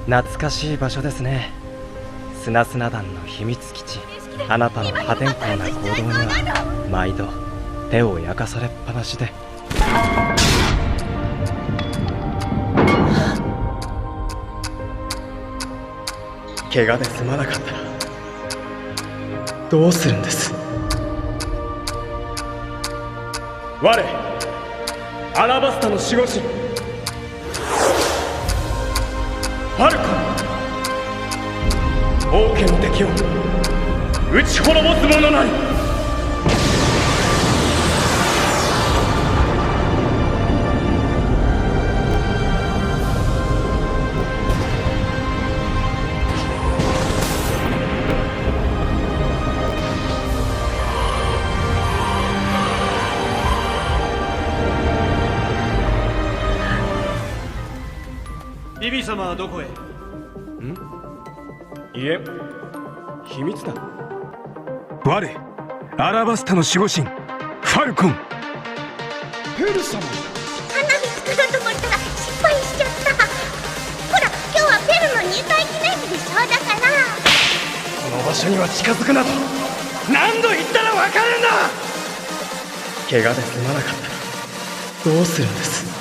懐かしい場所ですね。砂団の秘密基地。あなたの破天荒な行動には毎度手を焼かされっぱなしで。怪我で済まなかったらどうするんです？我アラバスタの守護神ファルコン、王家の敵を撃ち滅ぼす者なり。ビビ様はどこへ？いえ、秘密だ。我アラバスタの守護神ファルコン。ペル様、花火作ろうと思ったら失敗しちゃった。ほら、今日はペルの入隊記念日でしょ。だからこの場所には近づくなと何度言ったら分かるんだ。怪我で済まなかったらどうするんです？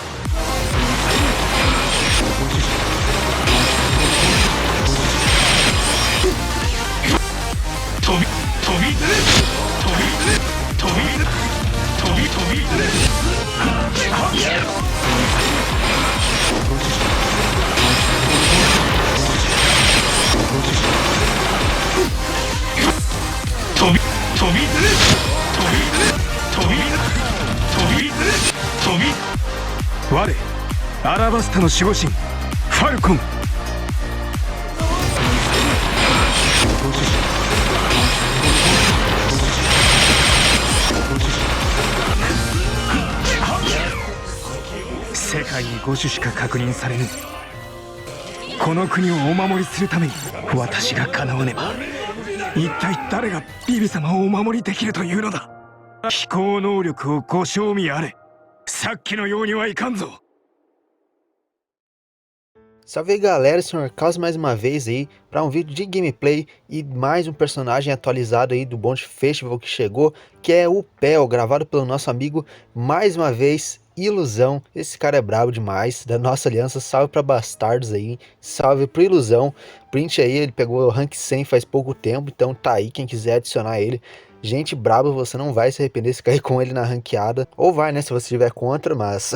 我アラバスタの守護神ファルコン。世界に5種しか確認されぬこの国をお守りするために私が叶わねば一体誰がビビ様をお守りできるというのだ。飛行能力をご賞味あれ。さっきのようにはいかんぞ。 Salve aí galera, Sr. Caos mais uma vez aí para um vídeo de gameplay e mais um personagem atualizado aí do Bond Festival que chegou, que é o Pel, gravado pelo nosso amigo mais uma vez, Ilusão. Esse cara é brabo demais, da nossa aliança. Salve para Bastardos aí, salve pro Ilusão. Print aí, ele pegou o rank 100 faz pouco tempo, então tá aí quem quiser adicionar ele. Gente braba, você não vai se arrepender se cair com ele na ranqueada, ou vai, né, se você estiver contra, mas...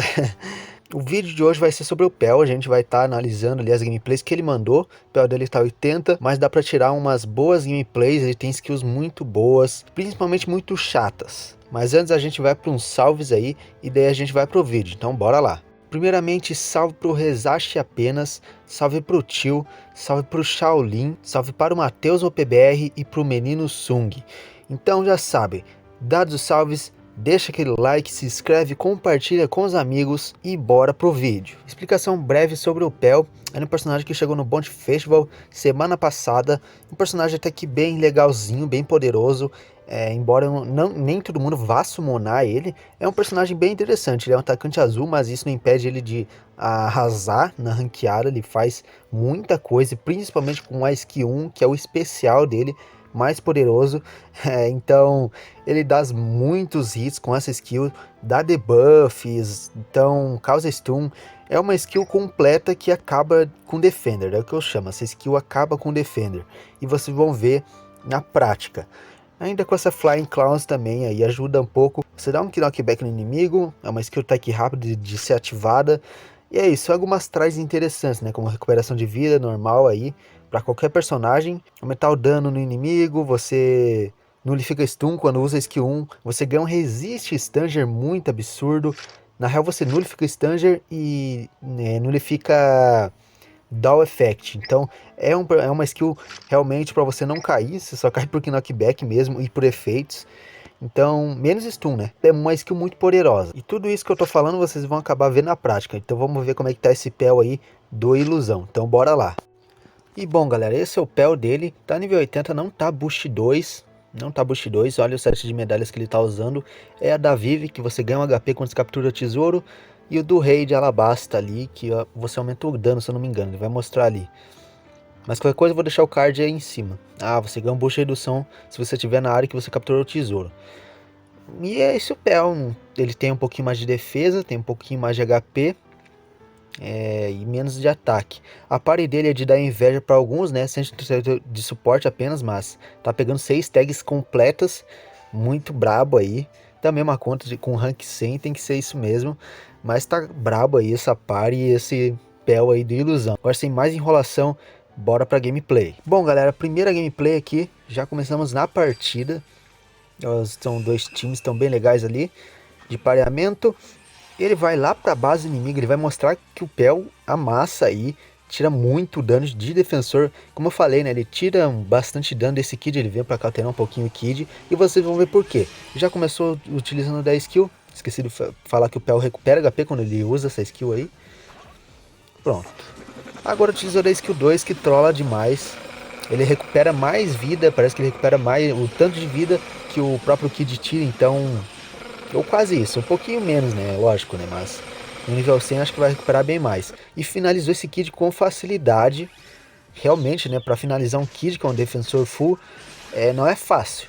O vídeo de hoje vai ser sobre o Pel, a gente vai estar analisando ali as gameplays que ele mandou. O Pel dele tá 80, mas dá pra tirar umas boas gameplays, ele tem skills muito boas, principalmente muito chatas. Mas antes a gente vai para uns salves aí, e daí a gente vai pro vídeo, então bora lá. Primeiramente, salve pro Rezashi apenas, salve pro Tio, salve pro Shaolin, salve para o Matheus OPBR e pro Menino Sung. Então já sabe, dados os salves, deixa aquele like, se inscreve, compartilha com os amigos e bora pro vídeo. Explicação breve sobre o Pel. É um personagem que chegou no Bond Festival semana passada. Um personagem até que bem legalzinho, bem poderoso. Embora nem todo mundo vá summonar ele, é um personagem bem interessante. Ele é um atacante azul, mas isso não impede ele de arrasar na ranqueada. Ele faz muita coisa, principalmente com a skill 1, que é o especial dele, mais poderoso. Então ele dá muitos hits com essa skill, dá debuffs, então causa stun. É uma skill completa que acaba com Defender, é o que eu chamo, essa skill acaba com Defender, e vocês vão ver na prática. Ainda com essa Flying Clowns também aí ajuda um pouco, você dá um knockback no inimigo, é uma skill tech rápida de ser ativada. E é isso, algumas traz interessantes, né, como recuperação de vida normal aí, para qualquer personagem, aumentar o dano no inimigo, você nulifica stun quando usa skill 1, você ganha um resist Stanger muito absurdo. Na real você nulifica Stanger e nulifica Dow Effect, então é uma skill realmente para você não cair, você só cai por knockback mesmo e por efeitos. Então, menos stun, né? É uma skill muito poderosa. E tudo isso que eu tô falando, vocês vão acabar vendo na prática. Então vamos ver como é que tá esse Pel aí do Ilusão. Então bora lá. E bom, galera, esse é o Pel dele. Tá nível 80, não tá boost 2. Não tá boost 2. Olha o set de medalhas que ele tá usando. É a da Vivi, que você ganha um HP quando você captura tesouro. E o do Rei de Alabasta ali, que ó, você aumenta o dano, se eu não me engano, ele vai mostrar ali. Mas qualquer coisa eu vou deixar o card aí em cima. Ah, você ganha um boost de redução se você estiver na área que você capturou o tesouro. E é esse o Pel, ele tem um pouquinho mais de defesa, tem um pouquinho mais de HP e menos de ataque. A party dele é de dar inveja para alguns, né, sem de suporte apenas, mas tá pegando 6 tags completas, muito brabo aí. Da mesma conta com rank 100 tem que ser isso mesmo, mas tá brabo aí essa party e esse Pel aí de ilusão. Agora sem mais enrolação, bora pra gameplay. Bom galera, primeira gameplay aqui, já começamos na partida. São dois times, estão bem legais ali, de pareamento. Ele vai lá pra base inimiga, ele vai mostrar que o Pel amassa aí, tira muito dano de defensor. Como eu falei, né, ele tira bastante dano desse Kid, ele vem pra cá alterar um pouquinho o Kid, e vocês vão ver por quê. Já começou utilizando da skill, esqueci de falar que o Pel recupera HP quando ele usa essa skill aí. Pronto. Agora utilizou da skill 2, que trola demais. Ele recupera mais vida, parece que ele recupera mais o tanto de vida que o próprio Kid tira, então... Ou quase isso, um pouquinho menos, né, lógico, né, mas... No nível 100 acho que vai recuperar bem mais. E finalizou esse Kid com facilidade. Realmente, né, para finalizar um Kid com um defensor full, não é fácil.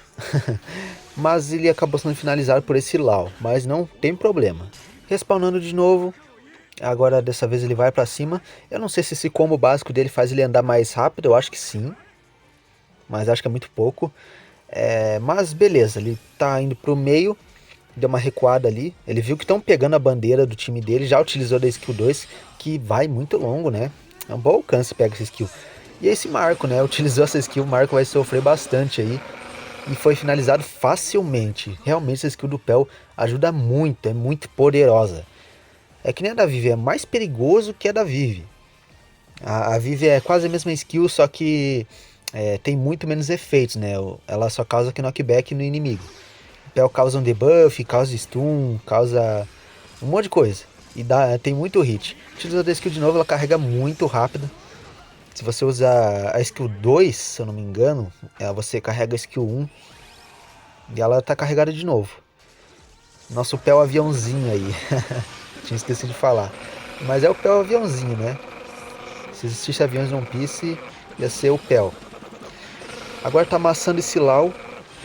Mas ele acabou sendo finalizado por esse Lau, mas não tem problema. Respawnando de novo. Agora dessa vez ele vai pra cima. Eu não sei se esse combo básico dele faz ele andar mais rápido, eu acho que sim. Mas acho que é muito pouco. Mas beleza, ele tá indo pro meio. Deu uma recuada ali. Ele viu que estão pegando a bandeira do time dele. Já utilizou da skill 2, que vai muito longo, né? É um bom alcance pega essa skill. E esse Marco, né? Utilizou essa skill, o Marco vai sofrer bastante aí. E foi finalizado facilmente. Realmente essa skill do Pel ajuda muito, é muito poderosa. É que nem a da Vivi, é mais perigoso que a da Vivi. A Vivi é quase a mesma skill, só que tem muito menos efeitos, né? Ela só causa knockback no inimigo. O Pel causa um debuff, causa stun, causa um monte de coisa. E tem muito hit. Utilizou a skill de novo, ela carrega muito rápido. Se você usar a skill 2, se eu não me engano, você carrega a skill 1 e ela tá carregada de novo. Nosso Pel aviãozinho aí. Tinha esquecido de falar. Mas é o Pel aviãozinho, né? Se existisse aviões One Piece, ia ser o Pel. Agora tá amassando esse Lau.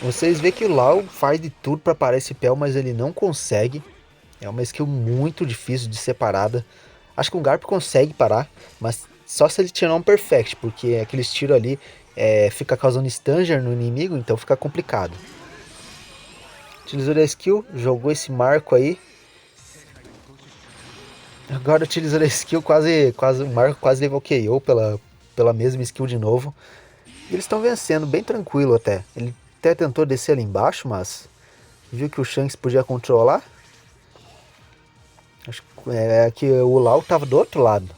Vocês veem que o Lau faz de tudo para parar esse Pel, mas ele não consegue. É uma skill muito difícil de ser parada. Acho que o Garp consegue parar, mas só se ele tirar um Perfect, porque aqueles tiros ali fica causando Stanger no inimigo, então fica complicado. Utilizou a skill, jogou esse Marco aí. Agora utilizando a skill, o Marco quase levou KO pela mesma skill de novo. E eles estão vencendo bem tranquilo até. Ele até tentou descer ali embaixo, mas viu que o Shanks podia controlar. Acho que o Lau tava do outro lado.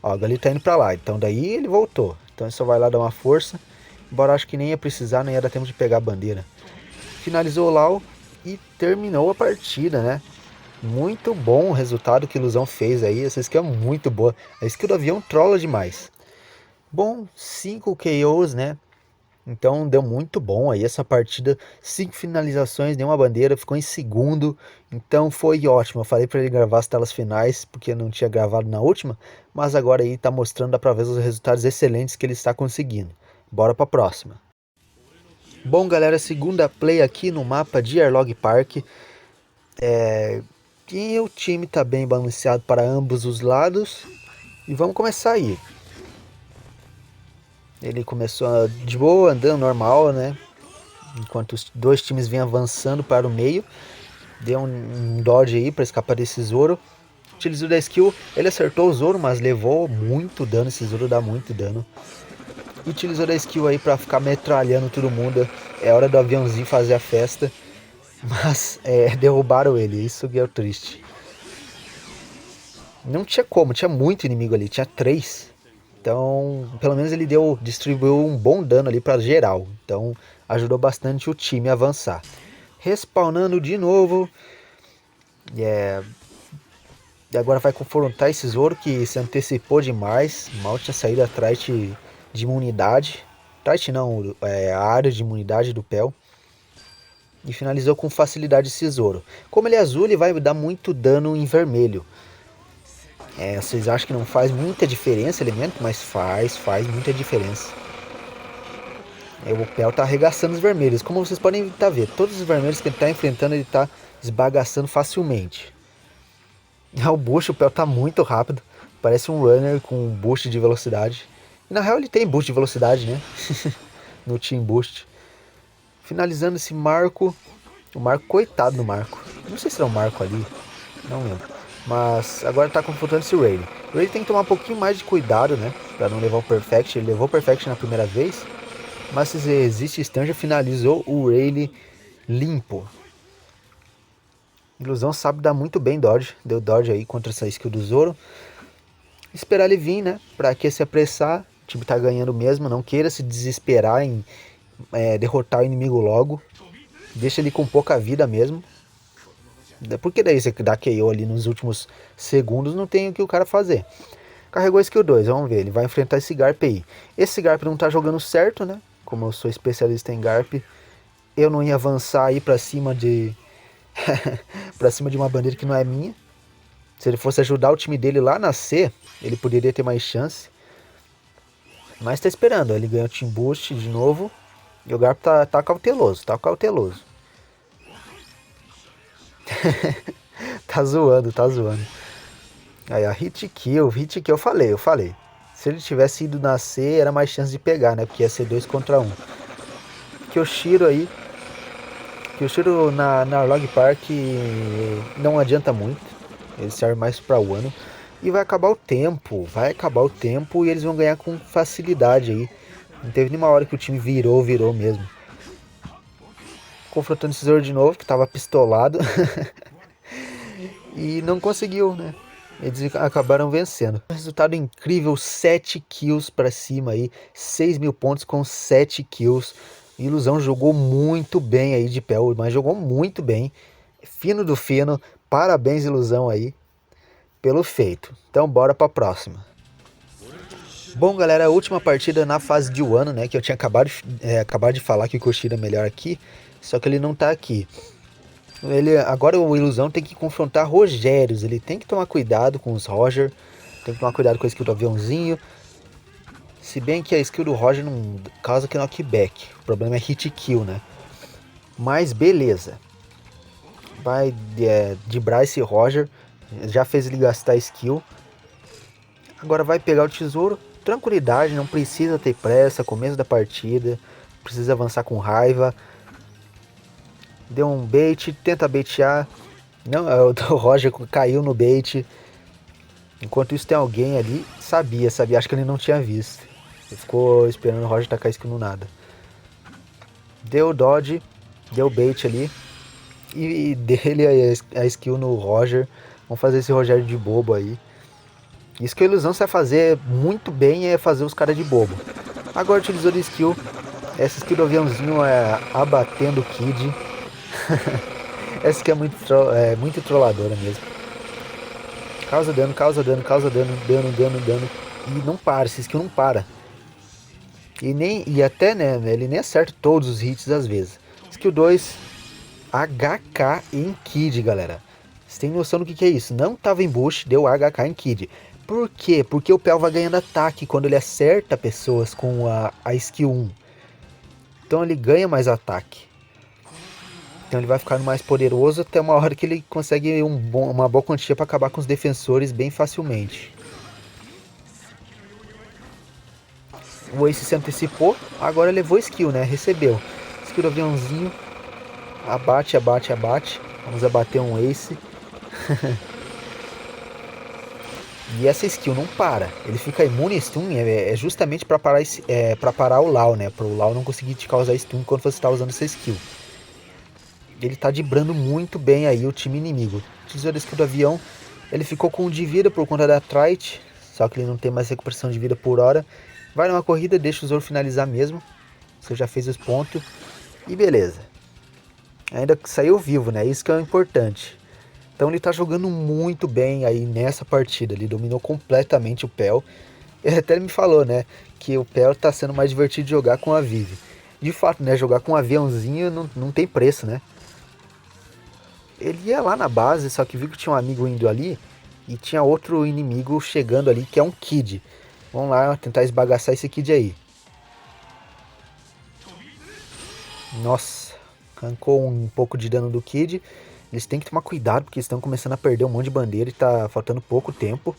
Ó, o Gali tá indo pra lá, então daí ele voltou. Então ele só vai lá dar uma força. Embora acho que nem ia precisar, nem ia dar tempo de pegar a bandeira. Finalizou o Lau e terminou a partida, né? Muito bom o resultado que a Ilusão fez aí. Essa skill é muito boa. A skill do avião trola demais. Bom, 5 KOs, né? Então deu muito bom aí essa partida. 5 finalizações, nenhuma bandeira, ficou em segundo. Então foi ótimo. Eu falei para ele gravar as telas finais, porque eu não tinha gravado na última. Mas agora aí tá mostrando, dá pra ver os resultados excelentes que ele está conseguindo. Bora pra próxima. Bom galera, segunda play aqui no mapa de Arlong Park. E o time tá bem balanceado para ambos os lados. E vamos começar aí. Ele começou de boa, andando normal, né? Enquanto os dois times vêm avançando para o meio. Deu um dodge aí para escapar desse Zoro. Utilizou da skill, ele acertou o Zoro, mas levou muito dano. Esse Zoro dá muito dano. Utilizou da skill aí para ficar metralhando todo mundo. É hora do aviãozinho fazer a festa. Mas derrubaram ele, isso que é o triste. Não tinha como, tinha muito inimigo ali, tinha 3. Então, pelo menos ele distribuiu um bom dano ali para geral. Então, ajudou bastante o time a avançar. Respawnando de novo. E agora vai confrontar esse Zoro que se antecipou demais. Mal tinha saído atrás de imunidade. Atrás não, a área de imunidade do Pel. E finalizou com facilidade esse Zoro. Como ele é azul, ele vai dar muito dano em vermelho. Vocês acham que não faz muita diferença elemento, mas faz muita diferença. O Pel tá arregaçando os vermelhos. Como vocês podem ver, todos os vermelhos que ele tá enfrentando, ele tá esbagaçando facilmente. O boost, o Pel tá muito rápido. Parece um runner com um boost de velocidade. E na real ele tem boost de velocidade, né? No Team Boost. Finalizando esse Marco. O Marco, coitado do Marco. Não sei se era um Marco ali. Não lembro. Mas agora tá confrontando esse Rayleigh. O Rayleigh tem que tomar um pouquinho mais de cuidado, né? Pra não levar o Perfect. Ele levou o Perfect na primeira vez. Mas se existe stun, já finalizou o Rayleigh limpo. Ilusão sabe dar muito bem dodge. Deu dodge aí contra essa skill do Zoro. Esperar ele vir, né? Pra que se apressar. O time tá ganhando mesmo. Não queira se desesperar em derrotar o inimigo logo. Deixa ele com pouca vida mesmo. Porque daí você dá KO ali nos últimos segundos, não tem o que o cara fazer. Carregou a skill 2, vamos ver. Ele vai enfrentar esse Garp aí. Esse Garp não tá jogando certo, né? Como eu sou especialista em Garp, eu não ia avançar aí pra cima de... pra cima de uma bandeira que não é minha. Se ele fosse ajudar o time dele lá na C, ele poderia ter mais chance. Mas tá esperando, ele ganhou o Team Boost de novo. E o Garp tá cauteloso, tá zoando. Aí a hit kill, eu falei. Se ele tivesse ido na C, era mais chance de pegar, né? Porque ia ser 2 contra 1. Kyoshiro aí. Kyoshiro na Log Park não adianta muito. Ele serve mais pra Wano. E vai acabar o tempo e eles vão ganhar com facilidade aí. Não teve nenhuma hora que o time virou mesmo. Confrontando esse Zoro de novo, que tava pistolado. E não conseguiu, né? Eles acabaram vencendo. Resultado incrível, 7 kills pra cima aí. 6.000 pontos com 7 kills. Ilusão jogou muito bem aí de Pel, mas jogou muito bem. Fino do fino. Parabéns, Ilusão aí, pelo feito. Então bora pra próxima. Bom, galera, a última partida na fase de Wano, né? Que eu tinha acabado de falar que o Koshiro é melhor aqui. Só que ele não tá aqui. Agora o Ilusão tem que confrontar Rogérios. Ele tem que tomar cuidado com os Roger. Tem que tomar cuidado com a skill do aviãozinho. Se bem que a skill do Roger não causa que knockback. O problema é hit kill, né? Mas beleza. Vai dibrar esse Roger. Já fez ele gastar skill. Agora vai pegar o tesouro. Tranquilidade, não precisa ter pressa. Começo da partida. Precisa avançar com raiva. Deu um bait, tenta baitear. Não, o Roger caiu no bait. Enquanto isso tem alguém ali. Sabia, acho que ele não tinha visto. Ele ficou esperando o Roger tacar skill no nada. Deu dodge, deu bait ali. E dele a skill no Roger. Vamos fazer esse Rogério de bobo aí. Isso que a Ilusão sabe fazer muito bem, é fazer os caras de bobo. Agora utilizou de skill. Essa skill do aviãozinho é abatendo o Kid. Essa aqui é muito trolladora mesmo. Causa dano. E não para, esse skill não para. E até, né, ele nem acerta todos os hits às vezes. Skill 2, HK em Kid, galera. Você tem noção do que é isso? Não tava em bush, deu HK em Kid. Por quê? Porque o Pel vai ganhando ataque quando ele acerta pessoas com a skill 1. Então ele ganha mais ataque. Então ele vai ficando mais poderoso até uma hora que ele consegue uma boa quantia para acabar com os defensores bem facilmente. O Ace se antecipou, agora levou skill, né? Recebeu. Skill do aviãozinho. Abate. Vamos abater um Ace. E essa skill não para. Ele fica imune a stun. É justamente para parar o Lau, né? Para o Lau não conseguir te causar stun enquanto você está usando essa skill. Ele tá dibrando muito bem aí o time inimigo. Utilizou a skill do avião. Ele ficou com 1 de vida por conta da Trite. Só que ele não tem mais recuperação de vida por hora. Vai numa corrida, deixa o Zoro finalizar mesmo. Você já fez os pontos. E beleza. Ainda saiu vivo, né? Isso que é o importante. Então ele tá jogando muito bem aí nessa partida. Ele dominou completamente o Pel. Ele até me falou, né? Que o Pel tá sendo mais divertido de jogar com a Vivi. De fato, né? Jogar com um aviãozinho não tem preço, né? Ele ia lá na base, só que viu que tinha um amigo indo ali. e tinha outro inimigo chegando ali, que é um Kid. Vamos lá tentar esbagaçar esse Kid aí. Nossa, arrancou um pouco de dano do Kid. Eles têm que tomar cuidado, porque estão começando a perder um monte de bandeira e tá faltando pouco tempo.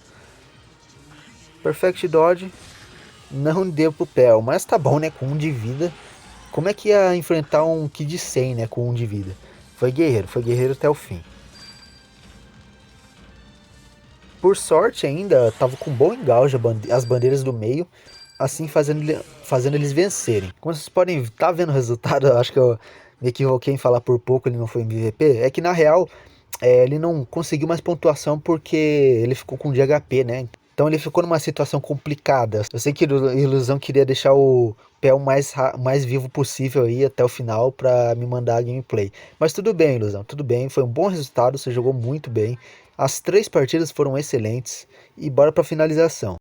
Perfect Dodge. Não deu pro Pel, mas tá bom, né? Com 1 de vida. Como é que ia enfrentar um Kid 100, né? Com 1 de vida. Foi guerreiro até o fim. Por sorte ainda, tava com bom engauje as bandeiras do meio, assim fazendo eles vencerem. Como vocês podem estar vendo o resultado, eu acho que eu me equivoquei em falar por pouco, ele não foi MVP. É que na real, ele não conseguiu mais pontuação porque ele ficou com de HP, né? Então ele ficou numa situação complicada. Eu sei que a Ilusão queria deixar o Pel mais vivo possível aí até o final para me mandar a gameplay. Mas tudo bem, Ilusão, tudo bem. Foi um bom resultado, você jogou muito bem. As 3 partidas foram excelentes. E bora pra finalização.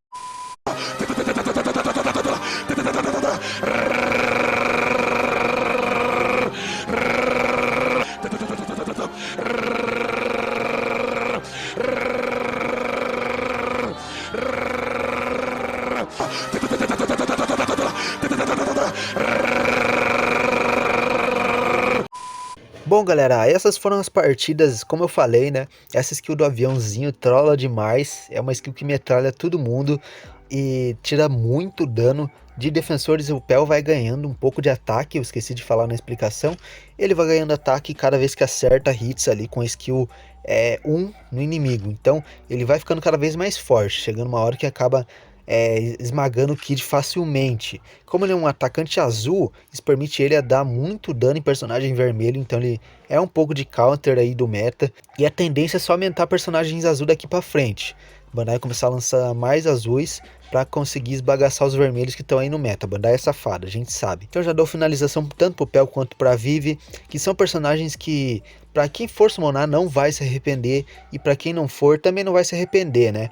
Bom, galera, essas foram as partidas, como eu falei, né? Essa skill do aviãozinho trola demais, é uma skill que metralha todo mundo e tira muito dano de defensores. O Pel vai ganhando um pouco de ataque, eu esqueci de falar na explicação. Ele vai ganhando ataque cada vez que acerta hits ali com a skill 1 no inimigo. Então ele vai ficando cada vez mais forte, chegando uma hora que acaba esmagando o Kid facilmente. Como ele é um atacante azul, isso permite ele a dar muito dano em personagem vermelho, então ele é um pouco de counter aí do meta, e a tendência é só aumentar personagens azul daqui pra frente. Bandai vai começar a lançar mais azuis para conseguir esbagaçar os vermelhos que estão aí no meta. Bandai é safada, a gente sabe. Então eu já dou finalização tanto pro Pel quanto pra Vivi, que são personagens que para quem for summonar não vai se arrepender, e para quem não for também não vai se arrepender, né?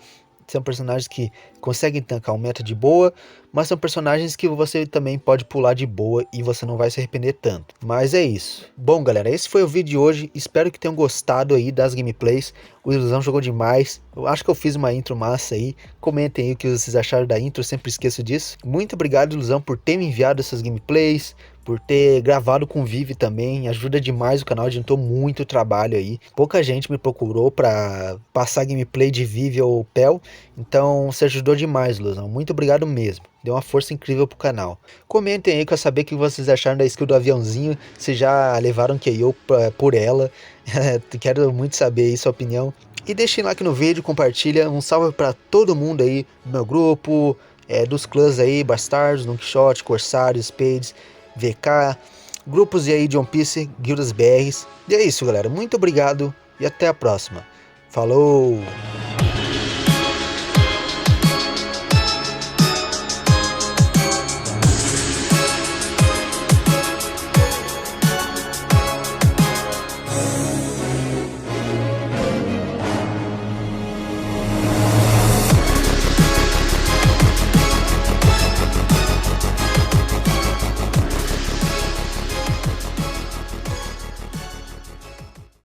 São personagens que conseguem tancar um meta de boa, mas são personagens que você também pode pular de boa e você não vai se arrepender tanto. Mas é isso. Bom, galera, esse foi o vídeo de hoje. Espero que tenham gostado aí das gameplays. O Ilusão jogou demais. Eu acho que eu fiz uma intro massa aí. Comentem aí o que vocês acharam da intro, eu sempre esqueço disso. Muito obrigado, Ilusão, por ter me enviado essas gameplays, por ter gravado com o Vivi também, ajuda demais o canal, adiantou muito trabalho aí. Pouca gente me procurou pra passar gameplay de Vivi ou Pel, então você ajudou demais, Luzão. Muito obrigado mesmo, deu uma força incrível pro canal. Comentem aí, que eu saber o que vocês acharam da skill do aviãozinho, se já levaram KO por ela, quero muito saber aí sua opinião. E deixem like no vídeo, compartilha, um salve pra todo mundo aí do meu grupo, dos clãs aí, Bastardos, Longshot, Corsários, Spades, VK, grupos aí de One Piece, guildas BRs. E é isso, galera, muito obrigado e até a próxima. Falou!